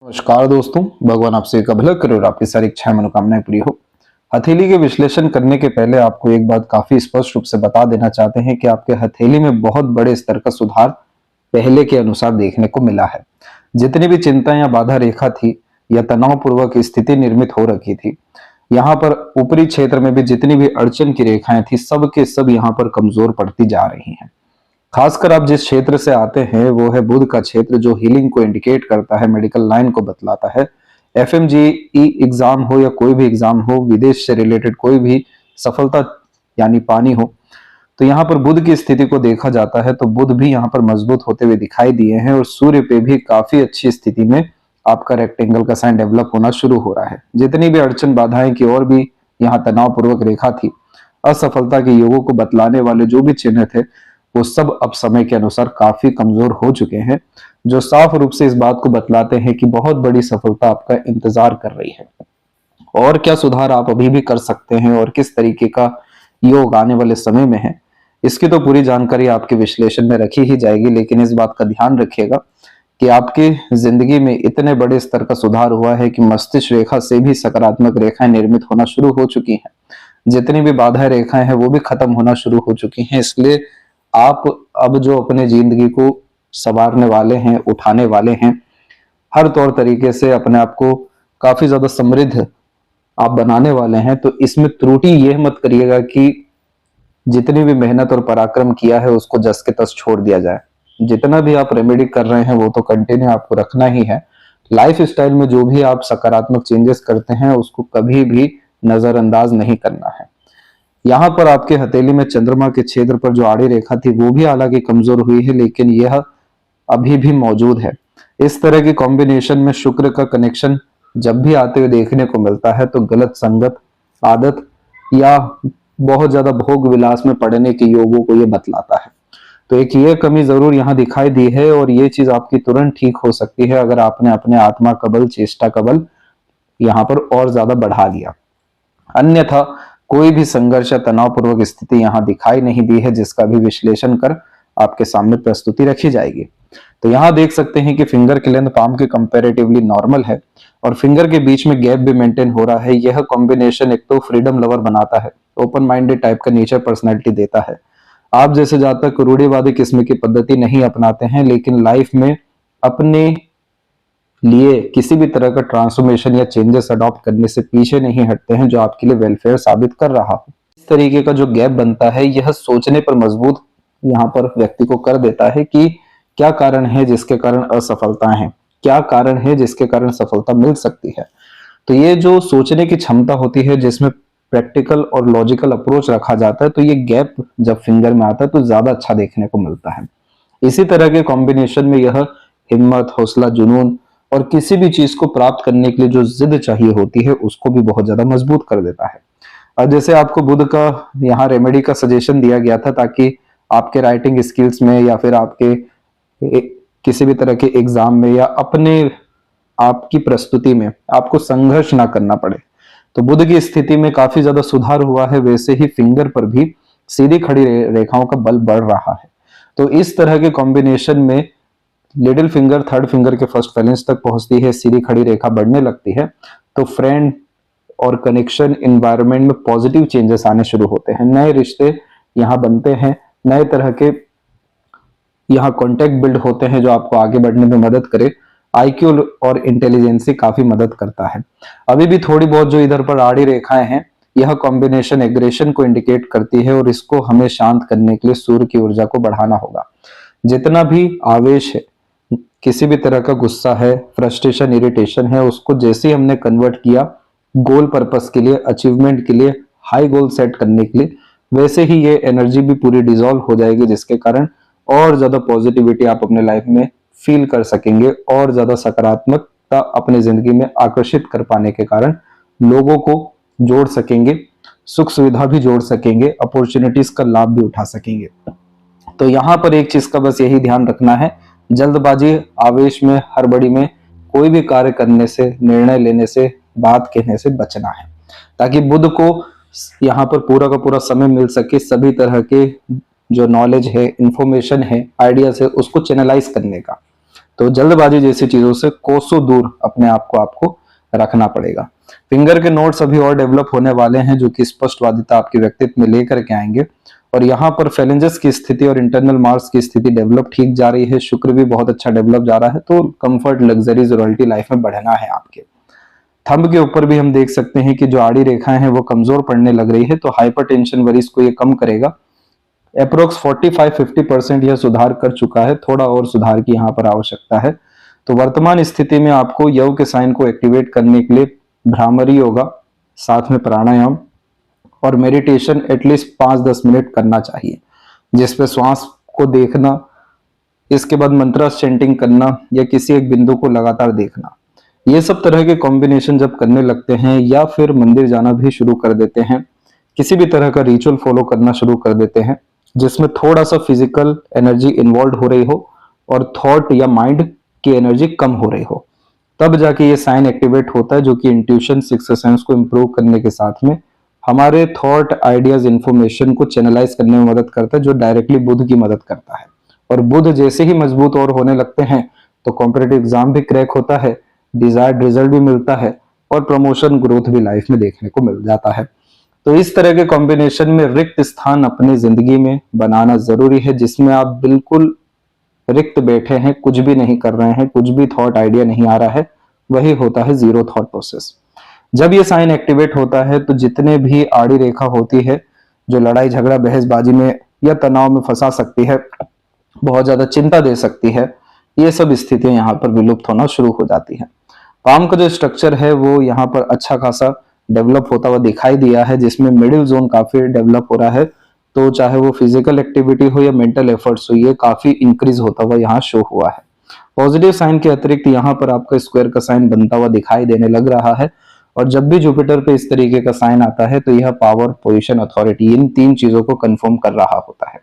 नमस्कार दोस्तों, भगवान आपसे का भला करे और आपकी सारी इच्छाएं मनोकामनाएं पूरी हो। हथेली के विश्लेषण करने के पहले आपको एक बात काफी स्पष्ट रूप से बता देना चाहते हैं कि आपके हथेली में बहुत बड़े स्तर का सुधार पहले के अनुसार देखने को मिला है। जितनी भी चिंता या बाधा रेखा थी या तनावपूर्वक स्थिति निर्मित हो रखी थी, यहाँ पर ऊपरी क्षेत्र में भी जितनी भी अड़चन की रेखाएं थी, सब के सब यहाँ पर कमजोर पड़ती जा रही हैं। खासकर आप जिस क्षेत्र से आते हैं वो है बुध का क्षेत्र, जो हीलिंग को इंडिकेट करता है, मेडिकल लाइन को बतलाता है। एफएमजीई एग्जाम हो या कोई भी एग्जाम हो, विदेश से रिलेटेड कोई भी सफलता यानी पानी हो, तो यहाँ पर बुध की स्थिति को देखा जाता है तो बुध भी यहाँ पर मजबूत होते हुए दिखाई दिए हैं और सूर्य पे भी काफी अच्छी स्थिति में आपका रेक्टेंगल का साइन डेवलप होना शुरू हो रहा है। जितनी भी अड़चन बाधाएं की और भी यहाँ तनावपूर्वक रेखा थी, असफलता के योगों को बतलाने वाले जो भी चिन्ह थे, वो सब अब समय के अनुसार काफी कमजोर हो चुके हैं, जो साफ रूप से इस बात को बतलाते हैं कि बहुत बड़ी सफलता आपका इंतजार कर रही है। और क्या सुधार आप अभी भी कर सकते हैं और किस तरीके का योग आने वाले समय में है, इसकी तो पूरी जानकारी आपके विश्लेषण में रखी ही जाएगी। लेकिन इस बात का ध्यान रखिएगा कि आपकी जिंदगी में इतने बड़े स्तर का सुधार हुआ है कि मस्तिष्क रेखा से भी सकारात्मक रेखाएं निर्मित होना शुरू हो चुकी हैं। जितनी भी बाधा रेखाएं हैं वो भी खत्म होना शुरू हो चुकी हैं। इसलिए आप अब जो अपने जिंदगी को संवारने वाले हैं, उठाने वाले हैं, हर तौर तरीके से अपने आप को काफी ज्यादा समृद्ध आप बनाने वाले हैं, तो इसमें त्रुटि यह मत करिएगा कि जितनी भी मेहनत और पराक्रम किया है उसको जस के तस छोड़ दिया जाए। जितना भी आप रेमेडी कर रहे हैं वो तो कंटिन्यू आपको रखना ही है। लाइफ स्टाइल में जो भी आप सकारात्मक चेंजेस करते हैं उसको कभी भी नजरअंदाज नहीं करना है। यहाँ पर आपके हथेली में चंद्रमा के क्षेत्र पर जो आड़ी रेखा थी वो भी हालांकि कमजोर हुई है, लेकिन यह अभी भी मौजूद है। इस तरह की कॉम्बिनेशन में शुक्र का कनेक्शन जब भी आते हुए देखने को मिलता है तो गलत संगत, आदत या बहुत ज्यादा भोग विलास में पड़ने के योगों को यह बतलाता है। तो एक ये कमी जरूर यहाँ दिखाई दी है और ये चीज आपकी तुरंत ठीक हो सकती है अगर आपने अपने आत्मा का बल, चेष्टा का बल यहाँ पर और ज्यादा बढ़ा लिया। अन्यथा कोई भी संघर्ष या तनावपूर्वक स्थिति यहाँ दिखाई नहीं दी है, जिसका भी विश्लेषण कर आपके सामने प्रस्तुति रखी जाएगी। तो यहाँ देख सकते हैं कि फिंगर की लेंथ पाम के कंपैरेटिवली नॉर्मल है और फिंगर के बीच में गैप भी मेंटेन हो रहा है। यह कॉम्बिनेशन एक तो फ्रीडम लवर बनाता है, ओपन माइंडेड टाइप का नेचर पर्सनैलिटी देता है। आप जैसे जातक रूढ़िवादी किस्म की पद्धति नहीं अपनाते हैं, लेकिन लाइफ में अपने लिए किसी भी तरह का ट्रांसफॉर्मेशन या चेंजेस अडॉप्ट करने से पीछे नहीं हटते हैं, जो आपके लिए वेलफेयर साबित कर रहा हो। इस तरीके का जो गैप बनता है यह सोचने पर मजबूत यहाँ पर व्यक्ति को कर देता है कि क्या कारण है जिसके कारण असफलताएं हैं, क्या कारण है जिसके कारण सफलता मिल सकती है। तो ये जो सोचने की क्षमता होती है, जिसमें प्रैक्टिकल और लॉजिकल अप्रोच रखा जाता है, तो ये गैप जब फिंगर में आता है तो ज्यादा अच्छा देखने को मिलता है। इसी तरह के कॉम्बिनेशन में यह हिम्मत, हौसला, जुनून और किसी भी चीज को प्राप्त करने के लिए जो जिद चाहिए होती है उसको भी बहुत ज्यादा मजबूत कर देता है। और जैसे आपको बुध का यहाँ रेमेडी का सजेशन दिया गया था ताकि आपके राइटिंग स्किल्स में या फिर आपके किसी भी तरह के एग्जाम में या अपने आपकी प्रस्तुति में आपको संघर्ष ना करना पड़े, तो बुध की स्थिति में काफी ज्यादा सुधार हुआ है। वैसे ही फिंगर पर भी सीधी खड़ी रेखाओं का बल बढ़ रहा है। तो इस तरह के कॉम्बिनेशन में लिटिल फिंगर थर्ड फिंगर के फर्स्ट फेलेंस तक पहुंचती है, सीधी खड़ी रेखा बढ़ने लगती है, तो फ्रेंड और कनेक्शन एनवायरनमेंट में पॉजिटिव चेंजेस आने शुरू होते हैं। नए रिश्ते यहाँ बनते हैं, नए तरह के यहाँ कॉन्टेक्ट बिल्ड होते हैं जो आपको आगे बढ़ने में मदद करे। आईक्यू और इंटेलिजेंसी काफी मदद करता है। अभी भी थोड़ी बहुत जो इधर पर आड़ी रेखाएं हैं, यह कॉम्बिनेशन एग्रेशन को इंडिकेट करती है और इसको हमें शांत करने के लिए सूर्य की ऊर्जा को बढ़ाना होगा। जितना भी आवेश है, किसी भी तरह का गुस्सा है, फ्रस्ट्रेशन, इरिटेशन है, उसको जैसे ही हमने कन्वर्ट किया गोल पर्पस के लिए, अचीवमेंट के लिए, हाई गोल सेट करने के लिए, वैसे ही ये एनर्जी भी पूरी डिसॉल्व हो जाएगी, जिसके कारण और ज्यादा पॉजिटिविटी आप अपने लाइफ में फील कर सकेंगे और ज्यादा सकारात्मकता अपने जिंदगी में आकर्षित कर पाने के कारण लोगों को जोड़ सकेंगे, सुख सुविधा भी जोड़ सकेंगे, अपॉर्चुनिटीज का लाभ भी उठा सकेंगे। तो यहाँ पर एक चीज का बस यही ध्यान रखना है, जल्दबाजी, आवेश में, हड़बड़ी में कोई भी कार्य करने से, निर्णय लेने से, बात कहने से बचना है, ताकि बुध को यहाँ पर पूरा का पूरा समय मिल सके सभी तरह के जो नॉलेज है, इंफॉर्मेशन है, आइडियाज है, उसको चैनलाइज करने का। तो जल्दबाजी जैसी चीजों से कोसों दूर अपने आप को आपको रखना पड़ेगा। फिंगर के नोट्स अभी और डेवलप होने वाले हैं जो कि स्पष्टवादिता आपके व्यक्तित्व में लेकर के आएंगे। और यहाँ पर फेलेंजेस की स्थिति और इंटरनल मार्क्स की स्थिति डेवलप ठीक जा रही है, शुक्र भी बहुत अच्छा डेवलप जा रहा है, तो कंफर्ट, लग्जरीज, रॉयल्टी लाइफ में बढ़ना है आपके। थंब के ऊपर भी हम देख सकते हैं कि जो आड़ी रेखाएं हैं वो कमजोर पड़ने लग रही है, तो हाइपरटेंशन वरीज को ये कम करेगा। अप्रोक्स 45-50% यह सुधार कर चुका है, थोड़ा और सुधार की यहाँ पर आवश्यकता है। तो वर्तमान स्थिति में आपको यव के साइन को एक्टिवेट करने के लिए भ्रामरी योगा, साथ में प्राणायाम और मेडिटेशन एटलीस्ट 5-10 मिनट करना चाहिए, जिसपे श्वास को देखना, इसके बाद मंत्र चैंटिंग करना या किसी एक बिंदु को लगातार देखना। ये सब तरह के कॉम्बिनेशन जब करने लगते हैं या फिर मंदिर जाना भी शुरू कर देते हैं, किसी भी तरह का रिचुअल फॉलो करना शुरू कर देते हैं जिसमें थोड़ा सा फिजिकल एनर्जी इन्वॉल्व हो रही हो और थॉट या माइंड की एनर्जी कम हो रही हो, तब जाके ये साइन एक्टिवेट होता है, जो कि इंट्यूशन, सिक्स्थ सेंस को इंप्रूव करने के साथ में हमारे थॉट, आइडियाज, इंफॉर्मेशन को चैनलाइज करने में मदद करता है, जो डायरेक्टली बुध की मदद करता है। और बुध जैसे ही मजबूत और होने लगते हैं तो कॉम्पिटेटिव एग्जाम भी क्रैक होता है, डिजायर्ड रिजल्ट भी मिलता है और प्रमोशन, ग्रोथ भी लाइफ में देखने को मिल जाता है। तो इस तरह के कॉम्बिनेशन में रिक्त स्थान अपनी जिंदगी में बनाना जरूरी है, जिसमें आप बिल्कुल रिक्त बैठे हैं, कुछ भी नहीं कर रहे हैं, कुछ भी थॉट आइडिया नहीं आ रहा है, वही होता है जीरो थॉट प्रोसेस। जब ये साइन एक्टिवेट होता है तो जितने भी आड़ी रेखा होती है जो लड़ाई झगड़ा बहसबाजी में या तनाव में फंसा सकती है, बहुत ज्यादा चिंता दे सकती है, ये सब स्थितियां यहाँ पर विलुप्त होना शुरू हो जाती है। पाम का जो स्ट्रक्चर है वो यहाँ पर अच्छा खासा डेवलप होता हुआ दिखाई दिया है, जिसमें मिडिल जोन काफी डेवलप हो रहा है। तो चाहे वो फिजिकल एक्टिविटी हो या मेंटल एफर्ट्स हो, ये काफी इंक्रीज होता हुआ यहाँ शो हुआ है। पॉजिटिव साइन के अतिरिक्त यहाँ पर आपका स्क्वायर का साइन बनता हुआ दिखाई देने लग रहा है। और जब भी जुपिटर पे इस तरीके का साइन आता है तो यह पावर, पोजीशन, अथॉरिटी, इन 3 चीजों को कंफर्म कर रहा होता है।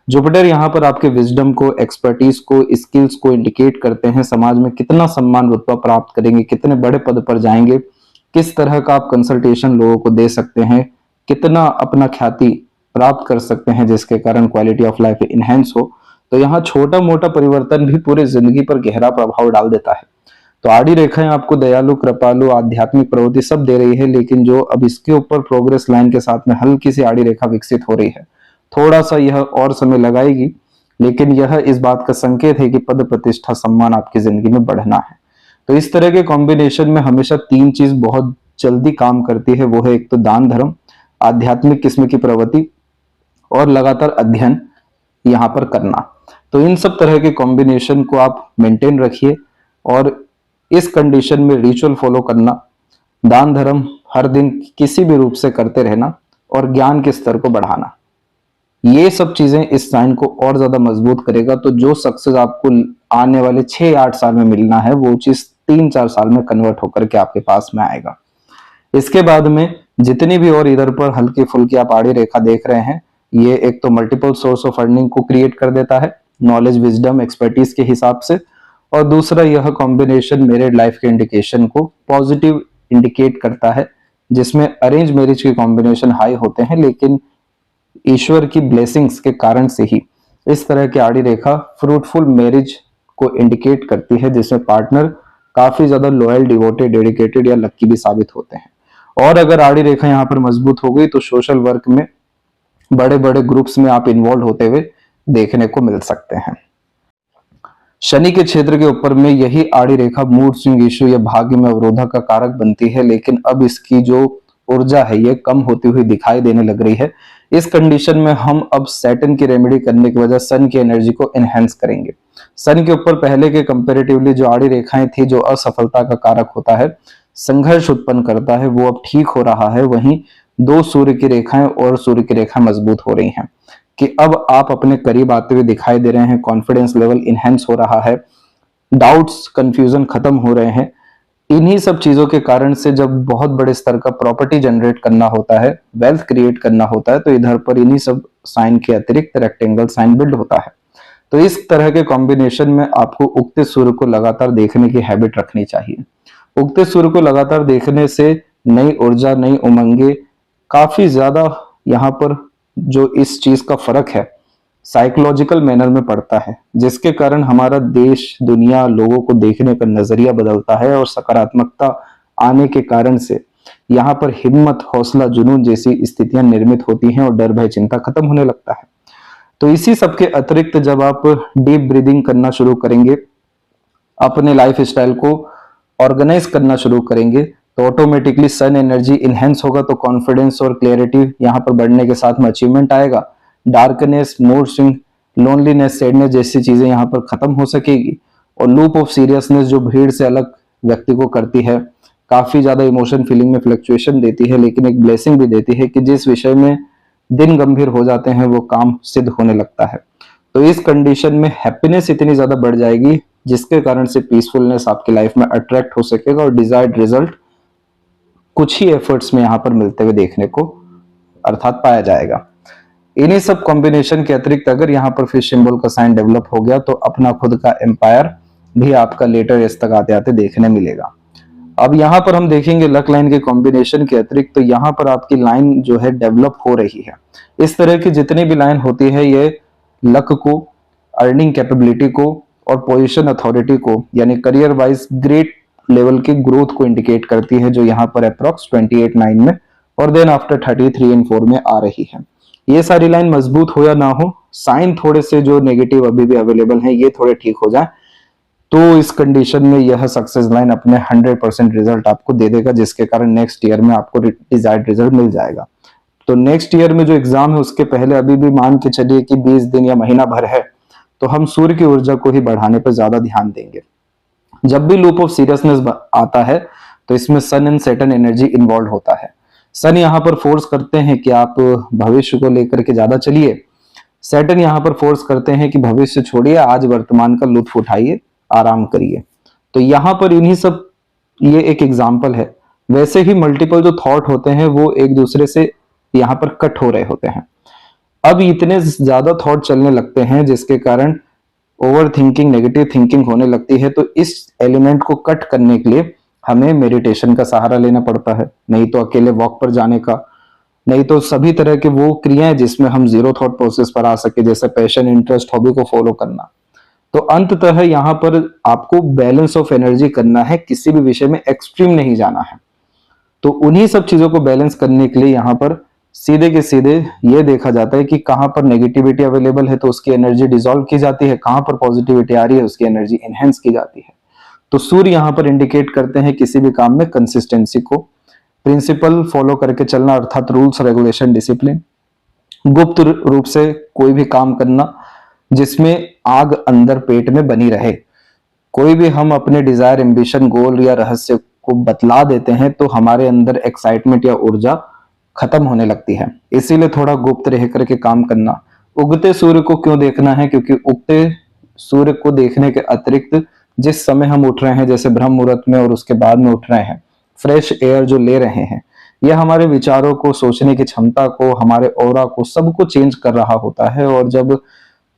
जुपिटर यहाँ पर आपके विजडम को, एक्सपर्टीज को, स्किल्स को इंडिकेट करते हैं, समाज में कितना सम्मान, रुतबा प्राप्त करेंगे, कितने बड़े पद पर जाएंगे, किस तरह का आप कंसल्टेशन लोगों को दे सकते हैं, कितना अपना ख्याति प्राप्त कर सकते हैं जिसके कारण क्वालिटी ऑफ लाइफ इनहेंस हो। तो यहाँ छोटा मोटा परिवर्तन भी पूरी जिंदगी पर गहरा प्रभाव डाल देता है। तो आड़ी रेखाएं आपको दयालु, कृपालु, आध्यात्मिक प्रवृत्ति सब दे रही है, लेकिन जो अब इसके ऊपर प्रोग्रेस लाइन के साथ में हल्की सी आड़ी रेखा विकसित हो रही है, थोड़ा सा यह और समय लगाएगी, लेकिन यह इस बात का संकेत है कि पद, प्रतिष्ठा, सम्मान आपकी जिंदगी में बढ़ना है। तो इस तरह के कॉम्बिनेशन में हमेशा 3 चीज बहुत जल्दी काम करती है, वो है एक तो दान धर्म, आध्यात्मिक किस्म की प्रवृत्ति और लगातार अध्ययन यहाँ पर करना। तो इन सब तरह के कॉम्बिनेशन को आप मेंटेन रखिए और इस कंडीशन में रिचुअल फॉलो करना, दान धर्म हर दिन किसी भी रूप से करते रहना और ज्ञान के स्तर को बढ़ाना, ये सब चीजें इस साइन को और ज्यादा मजबूत करेगा। तो जो सक्सेस आपको आने वाले 6-8 साल में मिलना है, वो चीज 3-4 साल में कन्वर्ट होकर के आपके पास में आएगा। इसके बाद में जितनी भी और इधर पर हल्की फुल्की आप आड़ी रेखा देख रहे हैं, ये एक तो मल्टीपल सोर्स ऑफ अर्निंग को क्रिएट कर देता है, नॉलेज, विजडम, एक्सपर्टीज के हिसाब से, और दूसरा यह कॉम्बिनेशन मैरिड लाइफ के इंडिकेशन को पॉजिटिव इंडिकेट करता है, जिसमें अरेंज मैरिज के कॉम्बिनेशन हाई होते हैं, लेकिन ईश्वर की ब्लेसिंग्स के कारण से ही इस तरह की आड़ी रेखा फ्रूटफुल मैरिज को इंडिकेट करती है, जिसमें पार्टनर काफी ज्यादा लॉयल, डिवोटेड, डेडिकेटेड या लक्की भी साबित होते हैं। और अगर आड़ी रेखा यहाँ पर मजबूत हो गई तो सोशल वर्क में, बड़े बड़े ग्रुप्स में आप इन्वॉल्व होते हुए देखने को मिल सकते हैं। शनि के क्षेत्र के ऊपर में यही आड़ी रेखा मूड स्विंग इश्यू या भाग्य में अवरोधक का कारक बनती है, लेकिन अब इसकी जो ऊर्जा है ये कम होती हुई दिखाई देने लग रही है। इस कंडीशन में हम अब सैटर्न की रेमेडी करने की वजह सन की एनर्जी को एनहेंस करेंगे। सन के ऊपर पहले के कंपैरेटिवली जो आड़ी रेखाएं थी, जो असफलता का कारक होता है, संघर्ष उत्पन्न करता है, वो अब ठीक हो रहा है। वहीं 2 सूर्य की रेखाएं और सूर्य की रेखा मजबूत हो रही हैं कि अब आप अपने करीब आते हुए दिखाई दे रहे हैं, कॉन्फिडेंस लेवल इनहेंस हो रहा है, डाउट्स, कंफ्यूजन खत्म हो रहे हैं। इन्हीं सब चीजों के कारण से जब बहुत बड़े स्तर का प्रॉपर्टी जनरेट करना होता है, वेल्थ क्रिएट करना होता है, तो इधर पर इन्हीं सब साइन के अतिरिक्त रेक्टेंगल साइन बिल्ड होता है। तो इस तरह के कॉम्बिनेशन में आपको उगते सूर्य को लगातार देखने की हैबिट रखनी चाहिए। उगते सूर्य को लगातार देखने से नई ऊर्जा, नई उमंगे, काफी ज्यादा यहाँ पर जो इस चीज का फर्क है साइकोलॉजिकल मैनर में पड़ता है, जिसके कारण हमारा देश, दुनिया, लोगों को देखने का नजरिया बदलता है और सकारात्मकता आने के कारण से यहाँ पर हिम्मत, हौसला, जुनून जैसी स्थितियां निर्मित होती हैं और डर, भय, चिंता खत्म होने लगता है। तो इसी सब के अतिरिक्त जब आप डीप ब्रीदिंग करना शुरू करेंगे, अपने लाइफ स्टाइल को ऑर्गेनाइज करना शुरू करेंगे, तो ऑटोमेटिकली सन एनर्जी इनहेंस होगा, तो कॉन्फिडेंस और क्लियरिटी यहाँ पर बढ़ने के साथ में अचीवमेंट आएगा। Darkness, mood swing, loneliness, sadness जैसी चीजें यहाँ पर खत्म हो सकेगी। और लूप ऑफ सीरियसनेस जो भीड़ से अलग व्यक्ति को करती है, काफी ज्यादा इमोशन फीलिंग में फ्लक्चुएशन देती है, लेकिन एक ब्लेसिंग भी देती है कि जिस विषय में दिन गंभीर हो जाते हैं वो काम सिद्ध होने लगता है। तो इस कंडीशन में हैप्पीनेस इतनी ज्यादा बढ़ जाएगी जिसके कारण से पीसफुलनेस आपकी लाइफ में अट्रैक्ट हो सकेगा और डिजायर्ड रिजल्ट कुछ ही एफर्ट्स में यहाँ पर मिलते हुए देखने को अर्थात पाया जाएगा। इन्हीं सब कॉम्बिनेशन के अतिरिक्त अगर यहाँ पर फिश सिंबल का साइन डेवलप हो गया तो अपना खुद का एम्पायर भी आपका लेटर एज तक आते आते देखने मिलेगा। अब यहाँ पर हम देखेंगे लक लाइन के कॉम्बिनेशन के अतिरिक्त, तो यहाँ पर आपकी लाइन जो है डेवलप हो रही है। इस तरह की जितनी भी लाइन होती है ये लक को, अर्निंग कैपेबिलिटी को और पोजीशन अथॉरिटी को, यानी करियर वाइज ग्रेट लेवल के ग्रोथ को इंडिकेट करती है, जो यहाँ पर अप्रॉक्स 28-9 में और देन आफ्टर 33 एंड 4 में आ रही है। ये सारी लाइन मजबूत हो या ना हो, साइन थोड़े से जो नेगेटिव अभी भी अवेलेबल है ये थोड़े ठीक हो जाए, तो इस कंडीशन में यह सक्सेस लाइन अपने 100% रिजल्ट आपको दे देगा, जिसके कारण नेक्स्ट ईयर में आपको डिजायर्ड रिजल्ट मिल जाएगा। तो नेक्स्ट ईयर में जो एग्जाम है उसके पहले अभी भी मान के चलिए कि 20 दिन या महीना भर है, तो हम सूर्य की ऊर्जा को ही बढ़ाने पर ज्यादा ध्यान देंगे। जब भी लूप ऑफ सीरियसनेस आता है तो इसमें सन एंड सैटर्न एनर्जी इन्वॉल्व होता है। सन यहाँ पर फोर्स करते हैं कि आप भविष्य को लेकर के ज्यादा चलिए, सैटर्न यहाँ पर फोर्स करते हैं कि भविष्य छोड़िए, आज वर्तमान का लुत्फ उठाइए, आराम करिए। तो यहाँ पर इन्हीं सब, ये एक एग्जाम्पल है। वैसे ही मल्टीपल जो थॉट होते हैं वो एक दूसरे से यहाँ पर कट हो रहे होते हैं। अब इतने ज्यादा थॉट चलने लगते हैं जिसके कारण ओवर थिंकिंग, नेगेटिव थिंकिंग होने लगती है। तो इस एलिमेंट को कट करने के लिए हमें मेडिटेशन का सहारा लेना पड़ता है, नहीं तो अकेले वॉक पर जाने का, नहीं तो सभी तरह के वो क्रियाएं जिसमें हम जीरो थॉट प्रोसेस पर आ सके, जैसे पैशन, इंटरेस्ट, हॉबी को फॉलो करना। तो अंततः यहाँ पर आपको बैलेंस ऑफ एनर्जी करना है, किसी भी विषय में एक्सट्रीम नहीं जाना है। तो उन्हीं सब चीजों को बैलेंस करने के लिए यहाँ पर सीधे के सीधे ये देखा जाता है कि कहां पर नेगेटिविटी अवेलेबल है तो उसकी एनर्जी डिसॉल्व की जाती है, कहां पर पॉजिटिविटी आ रही है उसकी एनर्जी एनहेंस की जाती है। तो सूर्य यहाँ पर इंडिकेट करते हैं किसी भी काम में कंसिस्टेंसी को, प्रिंसिपल फॉलो करके चलना, अर्थात रूल्स, रेगुलेशन, डिसिप्लिन, गुप्त रूप से कोई भी काम करना जिसमें आग अंदर पेट में बनी रहे। कोई भी हम अपने डिजायर, एम्बिशन, गोल या रहस्य को बतला देते हैं तो हमारे अंदर एक्साइटमेंट या ऊर्जा खत्म होने लगती है। इसीलिए थोड़ा गुप्त रह करके काम करना। उगते सूर्य को क्यों देखना है? क्योंकि उगते सूर्य को देखने के अतिरिक्त जिस समय हम उठ रहे हैं, जैसे ब्रह्म मुहूर्त में और उसके बाद में उठ रहे हैं, फ्रेश एयर जो ले रहे हैं, यह हमारे विचारों को, सोचने की क्षमता को, हमारे ऑरा को, सबको चेंज कर रहा होता है। और जब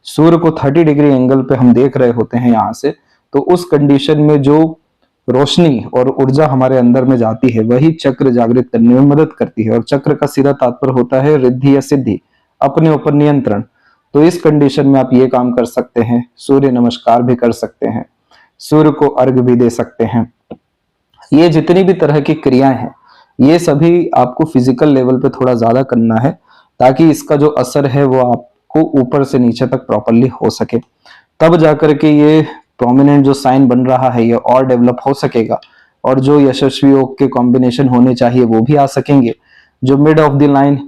सूर्य को 30 डिग्री एंगल पे हम देख रहे होते हैं यहाँ से, तो उस कंडीशन में जो रोशनी और ऊर्जा हमारे अंदर में जाती है वही चक्र जागृत करने में मदद करती है। और चक्र का सीधा तात्पर्य होता है रिद्धि या सिद्धि, अपने ऊपर नियंत्रण। तो इस कंडीशन में आप ये काम कर सकते हैं, सूर्य नमस्कार भी कर सकते हैं, सूर्य को अर्घ भी दे सकते हैं। ये जितनी भी तरह की क्रियाएं हैं ये सभी आपको फिजिकल लेवल पे थोड़ा ज्यादा करना है, ताकि इसका जो असर है वो आपको ऊपर से नीचे तक प्रॉपरली हो सके। तब जाकर के ये प्रोमिनेंट जो साइन बन रहा है ये और डेवलप हो सकेगा, और जो यशस्वी योग के कॉम्बिनेशन होने चाहिए वो भी आ सकेंगे। जो मिड ऑफ द लाइन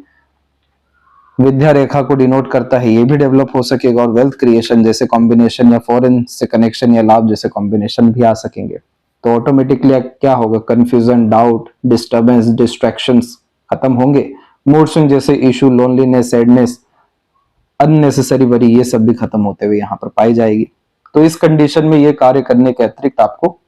विद्या रेखा को डिनोट करता है ये भी डेवलप हो सकेगा, और वेल्थ क्रिएशन जैसे कॉम्बिनेशन या फॉरेन से कनेक्शन या लाभ जैसे कॉम्बिनेशन भी आ सकेंगे। तो ऑटोमेटिकली क्या होगा? कंफ्यूजन, डाउट, डिस्टर्बेंस, डिस्ट्रैक्शंस खत्म होंगे। मूड स्विंग जैसे issue, loneliness, sadness, unnecessary worry, ये सब भी खत्म होते हुए यहाँ पर पाई जाएगी। तो इस कंडीशन में ये कार्य करने के अतिरिक्त आपको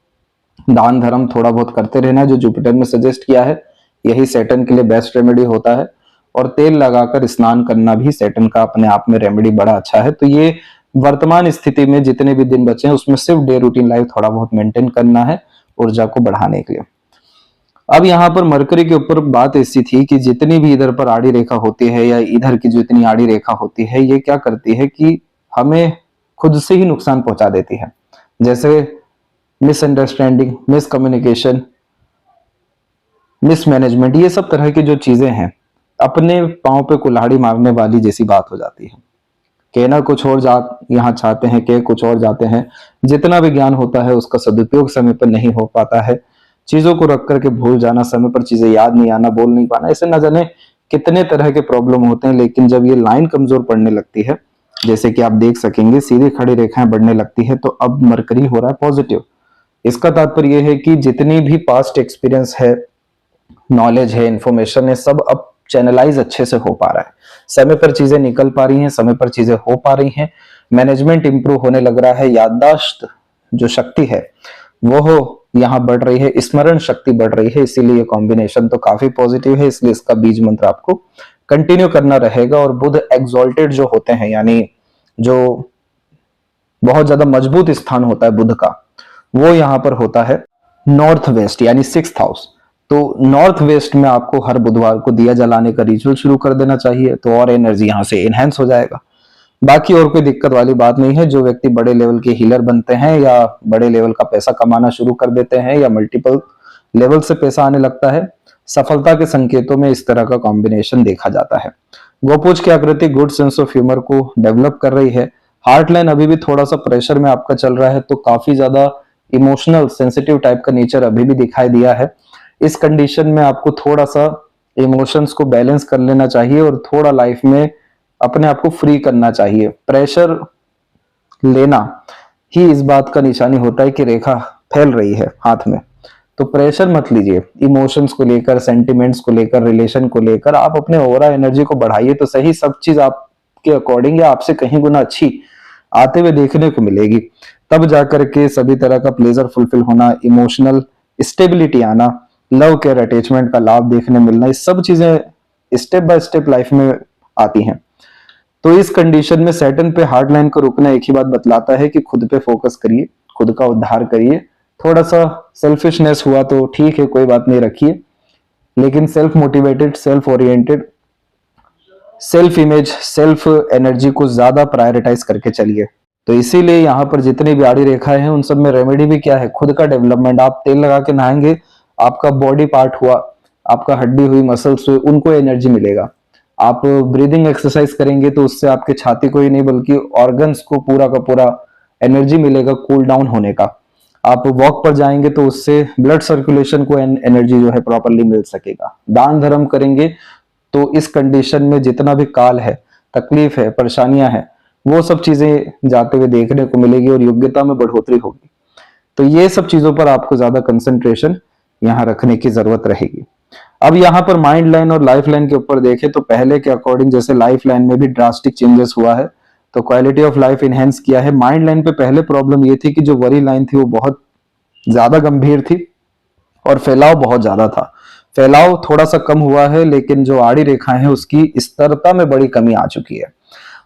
दान धर्म थोड़ा बहुत करते रहना है, जो जुपिटर में सजेस्ट किया है। यही सैटर्न के लिए बेस्ट रेमेडी होता है। और तेल लगाकर स्नान करना भी सैटर्न का अपने आप में रेमेडी बड़ा अच्छा है। तो ये वर्तमान स्थिति में जितने भी दिन बचे हैं उसमें सिर्फ डे रूटीन लाइफ थोड़ा बहुत मेंटेन करना है ऊर्जा को बढ़ाने के लिए। अब यहाँ पर मरकरी के ऊपर बात ऐसी थी कि जितनी भी इधर पर आड़ी रेखा होती है या इधर की जितनी आड़ी रेखा होती है, ये क्या करती है कि हमें खुद से ही नुकसान पहुंचा देती है। जैसे मिसअंडरस्टैंडिंग, मिसकम्युनिकेशन, मिसमैनेजमेंट, ये सब तरह की जो चीजें हैं, अपने पांव पे कुल्हाड़ी मारने वाली जैसी बात हो जाती है। कहना कुछ और यहाँ चाहते हैं, कह कुछ और जाते हैं। जितना भी ज्ञान होता है उसका सदुपयोग समय पर नहीं हो पाता है। चीजों को रख करके भूल जाना, समय पर चीजें याद नहीं आना, बोल नहीं पाना, ऐसे न जाने कितने तरह के प्रॉब्लम होते हैं। लेकिन जब ये लाइन कमजोर पड़ने लगती है, जैसे कि आप देख सकेंगे सीधी खड़ी रेखाएं बढ़ने लगती है, तो अब मरकरी हो रहा है पॉजिटिव। इसका तात्पर्य यह है कि जितनी भी पास्ट एक्सपीरियंस है, नॉलेज है, इंफॉर्मेशन है, सब अब चैनलाइज अच्छे से हो पा रहा है। समय पर चीजें निकल पा रही हैं, समय पर चीजें हो पा रही हैं, मैनेजमेंट इंप्रूव होने लग रहा है, याददाश्त जो शक्ति है वो यहाँ बढ़ रही है, स्मरण शक्ति बढ़ रही है। इसीलिए ये कॉम्बिनेशन तो काफी पॉजिटिव है। इसलिए इसका बीज मंत्र आपको कंटिन्यू करना रहेगा। और बुध एक्सॉल्टेड जो होते हैं, यानी जो बहुत ज्यादा मजबूत स्थान होता है बुध का, वो यहाँ पर होता है नॉर्थ वेस्ट यानी 6th हाउस। तो नॉर्थ वेस्ट में आपको हर बुधवार को दिया जलाने का रिचुअल शुरू कर देना चाहिए, तो और एनर्जी यहाँ से एनहेंस हो जाएगा। बाकी और कोई दिक्कत वाली बात नहीं है। जो व्यक्ति बड़े लेवल के हीलर बनते हैं या बड़े लेवल का पैसा कमाना शुरू कर देते हैं या मल्टीपल लेवल से पैसा आने लगता है, सफलता के संकेतों में इस तरह का कॉम्बिनेशन देखा जाता है। गोपूज की आकृति गुड सेंस ऑफ ह्यूमर को डेवलप कर रही है। हार्ट लाइन अभी भी थोड़ा सा प्रेशर में आपका चल रहा है, तो काफी ज्यादा इमोशनल सेंसिटिव टाइप का नेचर अभी भी दिखाई दिया है। इस कंडीशन में आपको थोड़ा सा इमोशंस को बैलेंस कर लेना चाहिए और थोड़ा लाइफ में अपने आप को फ्री करना चाहिए। प्रेशर लेना ही इस बात का निशानी होता है कि रेखा फैल रही है हाथ में, तो प्रेशर मत लीजिए। इमोशंस को लेकर, सेंटिमेंट्स को लेकर, रिलेशन को लेकर आप अपने ओवरा एनर्जी को बढ़ाइए तो सही। सब चीज आपके अकॉर्डिंग या आपसे कहीं गुना अच्छी आते हुए देखने को मिलेगी। तब जाकर के सभी तरह का प्लेजर फुलफिल होना, इमोशनल स्टेबिलिटी आना, लव केयर अटैचमेंट का लाभ देखने मिलना, ये सब चीजें स्टेप बाय स्टेप लाइफ में आती हैं। तो इस कंडीशन में सैटर्न पे हार्ड लाइन को रुकना एक ही बात बतलाता है कि खुद पे फोकस करिए, खुद का उद्धार करिए। थोड़ा सा सेल्फिशनेस हुआ तो ठीक है, कोई बात नहीं रखिए, लेकिन self motivated, self oriented, self image, self energy को ज्यादा प्रायोरिटाइज करके चलिए। तो इसीलिए यहाँ पर जितनी भी आड़ी रेखाएं हैं उन सब में रेमेडी भी क्या है, खुद का डेवलपमेंट। आप तेल लगा के नहाएंगे, आपका बॉडी पार्ट हुआ, आपका हड्डी हुई, मसल्स हुए, उनको एनर्जी मिलेगा। आप ब्रीदिंग एक्सरसाइज करेंगे तो उससे आपके छाती को ही नहीं बल्कि ऑर्गन्स को पूरा का पूरा एनर्जी मिलेगा कूल डाउन होने का। आप वॉक पर जाएंगे तो उससे ब्लड सर्कुलेशन को एनर्जी जो है प्रॉपरली मिल सकेगा। दान धर्म करेंगे तो इस कंडीशन में जितना भी काल है, तकलीफ है, परेशानियां हैं, वो सब चीजें जाते हुए देखने को मिलेगी और योग्यता में बढ़ोतरी होगी। तो ये सब चीजों पर आपको ज्यादा कंसंट्रेशन यहाँ रखने की जरूरत रहेगी। अब यहाँ पर माइंड लाइन और लाइफ लाइन के ऊपर देखें तो पहले के अकॉर्डिंग जैसे लाइफ लाइन में भी ड्रास्टिक चेंजेस हुआ है, तो क्वालिटी ऑफ लाइफ इनहेंस किया है। माइंड लाइन पे पहले प्रॉब्लम ये थी कि जो वरी लाइन थी वो बहुत ज्यादा गंभीर थी और फैलाव बहुत ज्यादा था। फैलाव थोड़ा सा कम हुआ है, लेकिन जो आड़ी रेखाएं हैं उसकी स्थिरता में बड़ी कमी आ चुकी है।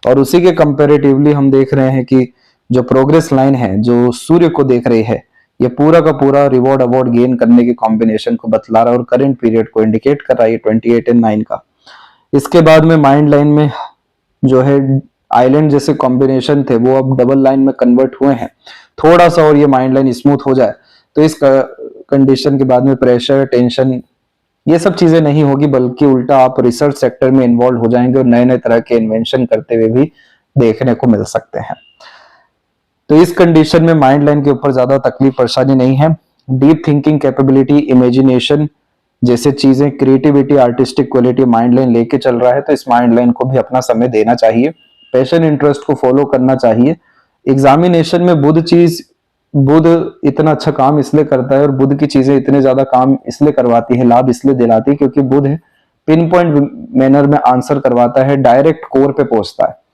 और उसी के कंपेरेटिवली हम देख रहे हैं कि जो प्रोग्रेस लाइन है, जो सूर्य को देख रही है, ये पूरा का पूरा रिवॉर्ड अवार्ड गेन करने के कॉम्बिनेशन को बतला रहा है और करंट पीरियड को इंडिकेट कर रहा है 28 और 9 का। इसके बाद में माइंड लाइन में जो है आइलैंड जैसे कॉम्बिनेशन थे वो अब डबल लाइन में कन्वर्ट हुए हैं। थोड़ा सा और ये माइंड लाइन स्मूथ हो जाए तो इस कंडीशन के बाद में प्रेशर, टेंशन, ये सब चीजें नहीं होगी, बल्कि उल्टा आप रिसर्च सेक्टर में इन्वॉल्व हो जाएंगे और नए नए तरह के इन्वेंशन करते हुए भी देखने को मिल सकते हैं। तो इस कंडीशन में माइंड लाइन के ऊपर ज्यादा तकलीफ परेशानी नहीं है। डीप थिंकिंग कैपेबिलिटी, इमेजिनेशन जैसे चीजें, creativity, artistic quality mind line लेके चल रहा है, तो इस माइंड लाइन को भी अपना समय देना चाहिए। पैशन, इंटरेस्ट को फॉलो करना चाहिए। एग्जामिनेशन में बुध इतना अच्छा काम इसलिए करता है और बुध की चीजें इतने ज्यादा काम इसलिए करवाती है, लाभ इसलिए दिलाती है क्योंकि बुध पिन पॉइंट मैनर में आंसर करवाता है, डायरेक्ट कोर पे पहुंचता है।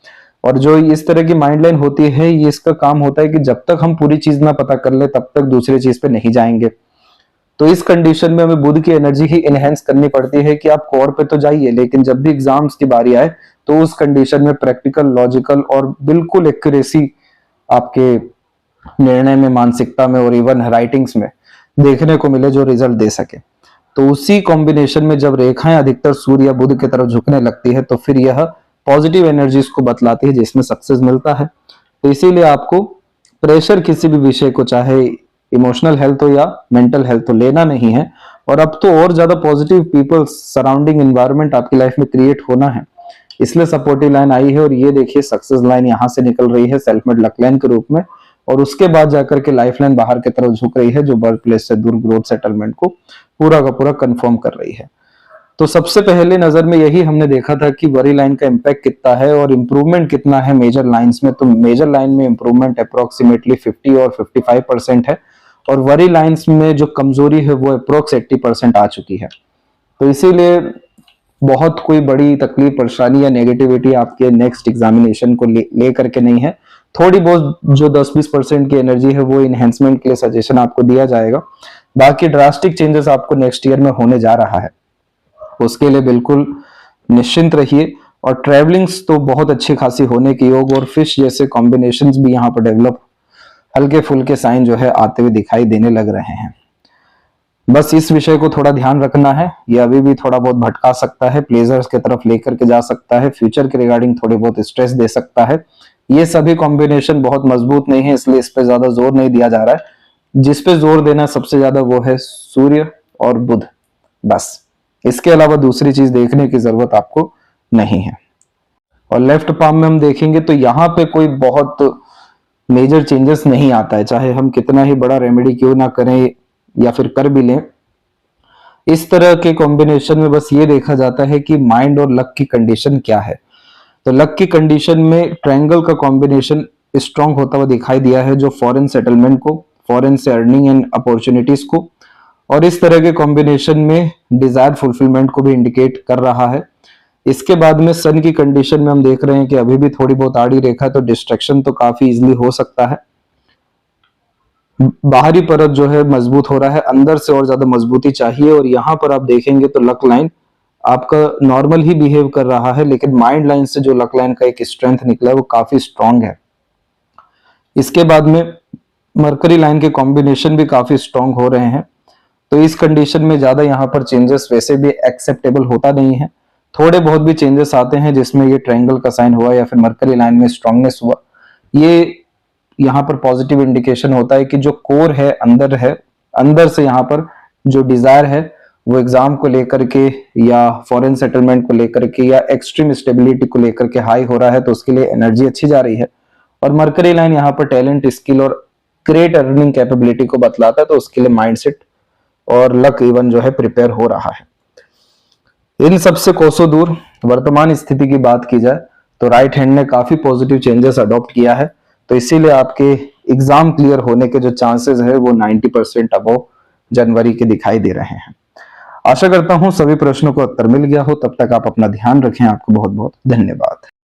और जो इस तरह की माइंड लाइन होती है, ये इसका काम होता है कि जब तक हम पूरी चीज ना पता कर ले तब तक दूसरी चीज पे नहीं जाएंगे। तो इस कंडीशन में हमें बुध की एनर्जी ही एनहेंस करनी पड़ती है कि आप कोर पे तो जाइए, लेकिन जब भी एग्जाम्स की बारी आए तो उस कंडीशन में प्रैक्टिकल, लॉजिकल और बिल्कुल एक्यूरेसी आपके निर्णय में, मानसिकता में और इवन राइटिंग्स में देखने को मिले जो रिजल्ट दे सके। तो उसी कॉम्बिनेशन में जब रेखाएं अधिकतर सूर्य या बुध की तरफ झुकने लगती है तो फिर यह पॉजिटिव एनर्जीज को बतलाती है जिसमें सक्सेस मिलता है। तो इसीलिए आपको प्रेशर किसी भी विषय को, चाहे इमोशनल हेल्थ हो या मेंटल हेल्थ हो, लेना नहीं है। और अब तो और ज्यादा पॉजिटिव पीपल सराउंडिंग एनवायरनमेंट आपकी लाइफ में क्रिएट होना है, इसलिए सपोर्टिव लाइन आई है। और ये देखिए सक्सेस लाइन यहाँ से निकल रही है सेल्फ मेड लक लाइन के रूप में, और उसके बाद जाकर के लाइफ लाइन बाहर की तरफ झुक रही है जो बर्थ प्लेस से दूर ग्रोथ सेटलमेंट को पूरा का पूरा कंफर्म कर रही है। तो सबसे पहले नजर में यही हमने देखा था कि वरी लाइन का इम्पैक्ट कितना है और इंप्रूवमेंट कितना है मेजर लाइंस में। तो मेजर लाइन में इंप्रूवमेंट अप्रोक्सीमेटली 50 और 55% है, और वरी लाइंस में जो कमजोरी है वो अप्रोक्स 80% आ चुकी है। तो इसीलिए बहुत कोई बड़ी तकलीफ, परेशानी या नेगेटिविटी आपके नेक्स्ट एग्जामिनेशन को ले करके नहीं है। थोड़ी बहुत जो 10-20% की एनर्जी है वो इनहेंसमेंट के लिए सजेशन आपको दिया जाएगा। बाकी ड्रास्टिक चेंजेस आपको नेक्स्ट ईयर में होने जा रहा है, उसके लिए बिल्कुल निश्चिंत रहिए। और ट्रैवलिंग्स तो बहुत अच्छी खासी होने की योग, और फिश जैसे कॉम्बिनेशंस भी यहाँ पर डेवलप, हल्के फुल्के साइन जो है आते हुए दिखाई देने लग रहे हैं। बस इस विषय को थोड़ा ध्यान रखना है, ये अभी भी थोड़ा बहुत भटका सकता है, प्लेजर्स की तरफ लेकर के जा सकता है, फ्यूचर के रिगार्डिंग थोड़ी बहुत स्ट्रेस दे सकता है। ये सभी कॉम्बिनेशन बहुत मजबूत नहीं है, इसलिए इस पे ज्यादा जोर नहीं दिया जा रहा है। जिस पे जोर देना सबसे ज्यादा वो है सूर्य और बुध, बस। इसके अलावा दूसरी चीज देखने की जरूरत आपको नहीं है। और लेफ्ट पाम में हम देखेंगे तो यहाँ पे कोई बहुत मेजर चेंजेस नहीं आता है, चाहे हम कितना ही बड़ा रेमेडी क्यों ना करें या फिर कर भी लें। इस तरह के कॉम्बिनेशन में बस ये देखा जाता है कि माइंड और लक की कंडीशन क्या है। तो लक की कंडीशन में ट्रायंगल का कॉम्बिनेशन स्ट्रांग होता हुआ दिखाई दिया है, जो फॉरेन सेटलमेंट को, फॉरेन से अर्निंग एंड अपॉर्चुनिटीज को, और इस तरह के कॉम्बिनेशन में डिजायर फुलफिलमेंट को भी इंडिकेट कर रहा है। इसके बाद में सन की कंडीशन में हम देख रहे हैं कि अभी भी थोड़ी बहुत आड़ी रेखा है, तो डिस्ट्रैक्शन तो काफी इजीली हो सकता है। बाहरी परत जो है मजबूत हो रहा है, अंदर से और ज्यादा मजबूती चाहिए। और यहाँ पर आप देखेंगे तो लक लाइन आपका नॉर्मल ही बिहेव कर रहा है, लेकिन माइंड लाइन से जो लक लाइन का एक स्ट्रेंथ निकला है वो काफी स्ट्रांग है। इसके बाद में मरकरी लाइन के कॉम्बिनेशन भी काफी स्ट्रांग हो रहे हैं। तो इस कंडीशन में ज्यादा यहाँ पर चेंजेस वैसे भी एक्सेप्टेबल होता नहीं है। थोड़े बहुत भी चेंजेस आते हैं जिसमें ये ट्रायंगल का साइन हुआ या फिर मरकरी लाइन में स्ट्रांगनेस हुआ, ये यहाँ पर पॉजिटिव इंडिकेशन होता है कि जो कोर है, अंदर से यहाँ पर जो डिजायर है वो एग्जाम को लेकर के या फॉरेन सेटलमेंट को लेकर के या एक्सट्रीम स्टेबिलिटी को लेकर के हाई हो रहा है, तो उसके लिए एनर्जी अच्छी जा रही है। और मरकरी लाइन यहाँ पर टैलेंट, स्किल और ग्रेट अर्निंग कैपेबिलिटी को बतलाता है, तो उसके लिए माइंडसेट और लक इवन जो है प्रिपेयर हो रहा है। इन सबसे कोसों दूर वर्तमान स्थिति की बात की जाए तो राइट हैंड ने काफी पॉजिटिव चेंजेस अडॉप्ट किया है, तो इसीलिए आपके एग्जाम क्लियर होने के जो चांसेस है वो 90% अबव जनवरी के दिखाई दे रहे हैं। आशा करता हूं सभी प्रश्नों को उत्तर मिल गया हो। तब तक आप अपना ध्यान रखें। आपको बहुत बहुत धन्यवाद।